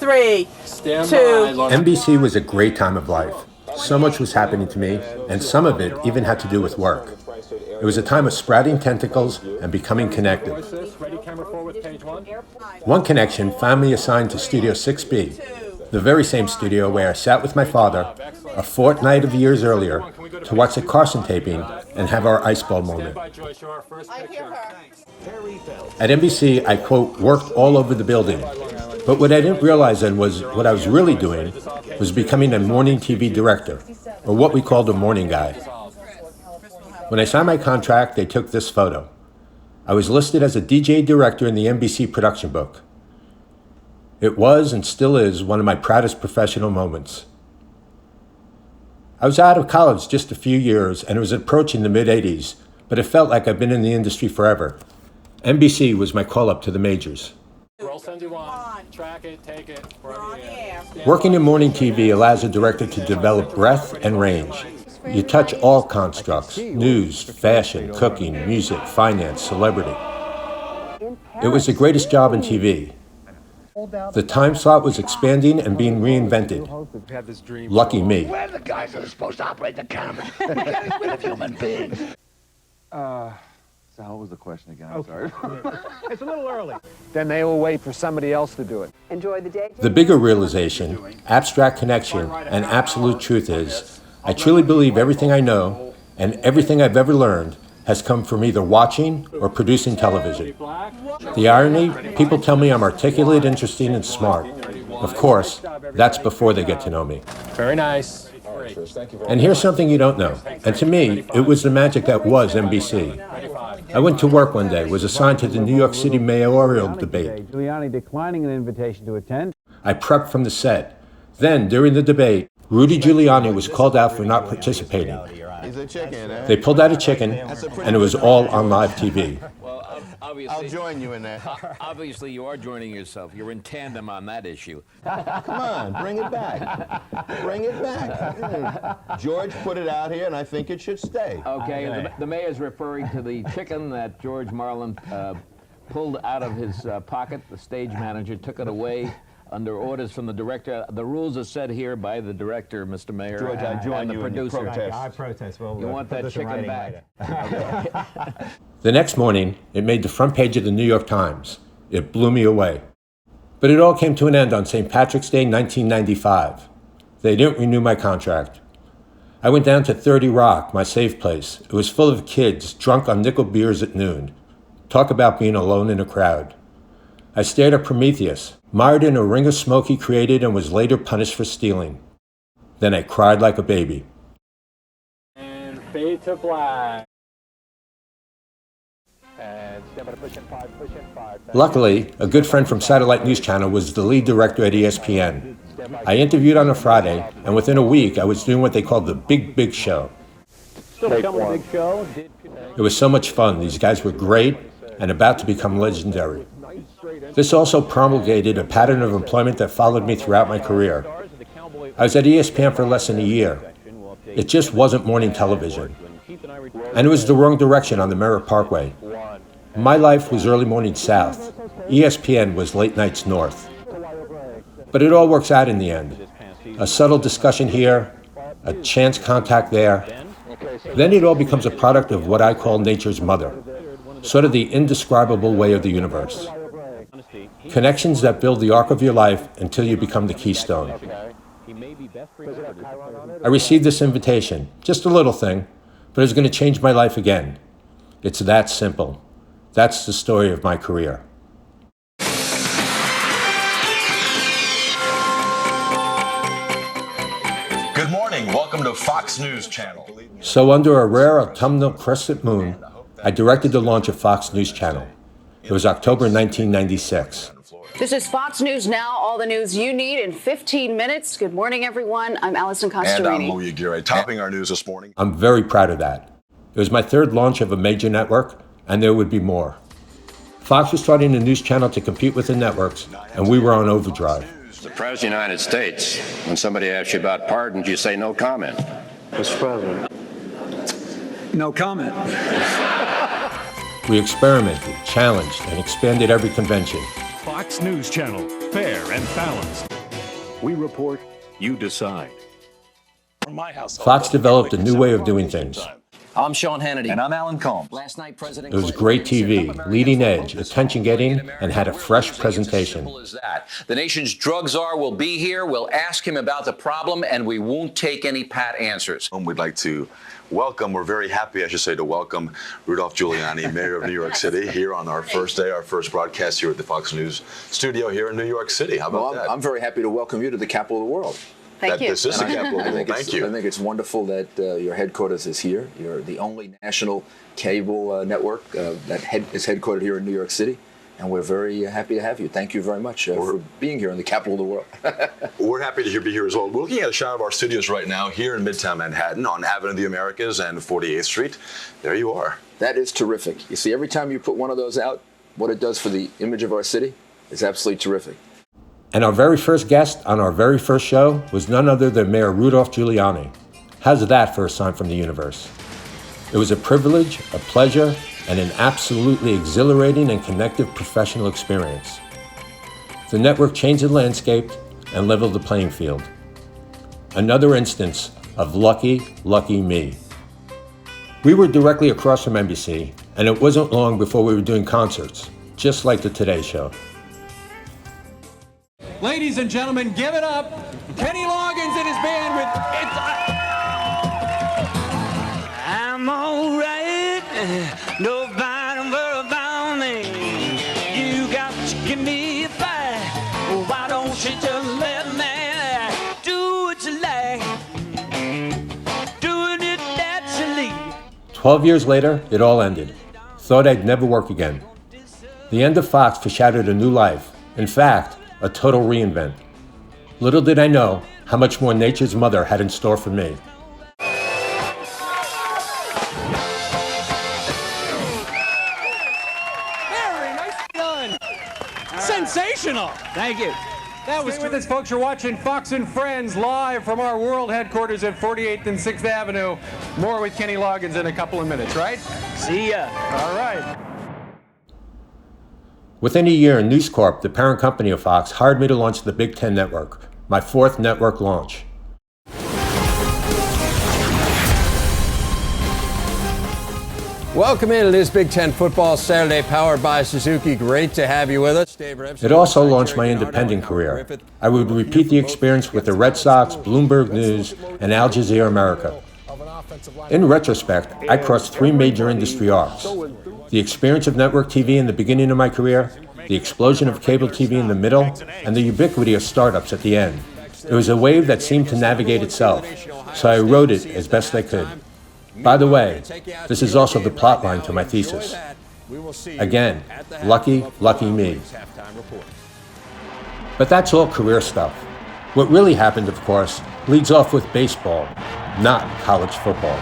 3, 2. NBC was a great time of life. So much was happening to me, and some of it even had to do with work. It was a time of sprouting tentacles and becoming connected. One connection found me assigned to Studio 6B, the very same studio where I sat with my father a fortnight of years earlier to watch the Carson taping and have our ice ball moment. At NBC, I, quote, worked all over the building. But what I didn't realize then was what I was really doing was becoming a morning TV director, or what we called a morning guy. When I signed my contract, they took this photo. I was listed as a DJ director in the NBC production book. It was and still is one of my proudest professional moments. I was out of college just a few years, and it was approaching the mid-'80s, but it felt like I've been in the industry forever. NBC was my call-up to the majors. We'll send you on. Track it, take it. Working in morning TV allows a director to develop breadth and range. You touch all constructs: news, fashion, cooking, music, finance, celebrity. It was the greatest job in TV. The time slot was expanding and being reinvented. Lucky me. We're the guys that are supposed to operate the cameras. We're getting rid of human beings. So what was the question again? I'm sorry. It's a little early. Then they will wait for somebody else to do it. Enjoy the day. The bigger realization, abstract connection, and absolute truth is, I truly believe everything I know and everything I've ever learned has come from either watching or producing television. The irony, people tell me I'm articulate, interesting, and smart. Of course, that's before they get to know me. Very nice. And here's something you don't know. And to me, it was the magic that was NBC. I went to work one day, was assigned to the New York City mayoral debate. Giuliani declining an invitation to attend. I prepped from the set. Then, during the debate, Rudy Giuliani was called out for not participating. He's a chicken, eh? They pulled out a chicken, and it was all on live TV. I'll join you in that. Obviously, you are joining yourself. You're in tandem on that issue. Come on, bring it back. Bring it back. George put it out here, and I think it should stay. Okay, the mayor's referring to the chicken that George Marlin pulled out of his pocket. The stage manager took it away under orders from the director. The rules are set here by the director, Mr. Mayor, George, I join and the you in your producer. protest. I protest. Well, You want that chicken back? The next morning, it made the front page of the New York Times. It blew me away. But it all came to an end on St. Patrick's Day, 1995. They didn't renew my contract. I went down to 30 Rock, my safe place. It was full of kids, drunk on nickel beers at noon. Talk about being alone in a crowd. I stared at Prometheus, mired in a ring of smoke he created and was later punished for stealing. Then I cried like a baby. And fade to black. Luckily, a good friend from Satellite News Channel was the lead director at ESPN. I interviewed on a Friday, and within a week, I was doing what they called the Big Show. It was so much fun. These guys were great and about to become legendary. This also promulgated a pattern of employment that followed me throughout my career. I was at ESPN for less than a year. It just wasn't morning television. And it was the wrong direction on the Merritt Parkway. My life was early morning south. ESPN was late nights north. But it all works out in the end. A subtle discussion here, a chance contact there. Then it all becomes a product of what I call nature's mother, sort of the indescribable way of the universe. Connections that build the arc of your life until you become the keystone. I received this invitation, just a little thing, but it's going to change my life again. It's that simple. That's the story of my career. Good morning. Welcome to Fox News Channel. So under a rare autumnal crescent moon, I directed the launch of Fox News Channel. It was October 1996. This is Fox News Now, all the news you need in 15 minutes. Good morning, everyone. I'm Allison Costarini. And I'm Louis Aguirre. Topping our news this morning. I'm very proud of that. It was my third launch of a major network, and there would be more. Fox was starting a news channel to compete with the networks, and we were on overdrive. The President of the United States, when somebody asks you about pardons, you say no comment. Mr. President. No comment. We experimented, challenged, and expanded every convention. Fox News Channel. fair and balanced. We report, you decide. Fox developed a new way of doing things. I'm Sean Hannity. And I'm Alan Combs. Last night, President It was great TV, leading edge, attention-getting, and had a fresh presentation. Simple as that. The nation's drug czar will be here. We'll ask him about the problem, and we won't take any pat answers. We'd like to welcome, we're very happy, I should say, to welcome Rudolph Giuliani, Mayor of New York City, here on our first day, our first broadcast here at the Fox News studio here in New York City. How about that? I'm very happy to welcome you to the capital of the world. Thank you. This is the capital of the world. Thank you. I think it's wonderful that your headquarters is here. You're the only national cable network that is headquartered here in New York City. And we're very happy to have you. Thank you very much for being here in the capital of the world. We're happy to be here as well. We're looking at a shot of our studios right now here in Midtown Manhattan on Avenue of the Americas and 48th Street. There you are. That is terrific. You see, every time you put one of those out, what it does for the image of our city is absolutely terrific. And our very first guest on our very first show was none other than Mayor Rudolph Giuliani. How's that for a sign from the universe? It was a privilege, a pleasure, and an absolutely exhilarating and connective professional experience. The network changed the landscape and leveled the playing field. Another instance of lucky, lucky me. We were directly across from NBC, and it wasn't long before we were doing concerts, just like the Today Show. Ladies and gentlemen, give it up. Kenny Loggins and his band with I'm all right. Nobody worry about me. You got to give me a fight. Why don't you just let me do what you like? Doing it naturally. 12 years later, it all ended. Thought I'd never work again. The end of Fox foreshadowed a new life. In fact, a total reinvent. Little did I know how much more nature's mother had in store for me. Very nicely done. Sensational. Thank you. That was with us, folks. You're watching Fox and Friends live from our world headquarters at 48th and 6th Avenue. More with Kenny Loggins in a couple of minutes, right? See ya. All right. Within a year, News Corp, the parent company of Fox, hired me to launch the Big Ten Network, my fourth network launch. Welcome into this Big Ten Football Saturday powered by Suzuki. Great to have you with us. It also launched my independent career. I would repeat the experience with the Red Sox, Bloomberg News, and Al Jazeera America. In retrospect, I crossed three major industry arcs. The experience of network TV in the beginning of my career, the explosion of cable TV in the middle, and the ubiquity of startups at the end. It was a wave that seemed to navigate itself, so I rode it as best I could. By the way, this is also the plotline to my thesis. Again, lucky, lucky me. But that's all career stuff. What really happened, of course, leads off with baseball, not college football.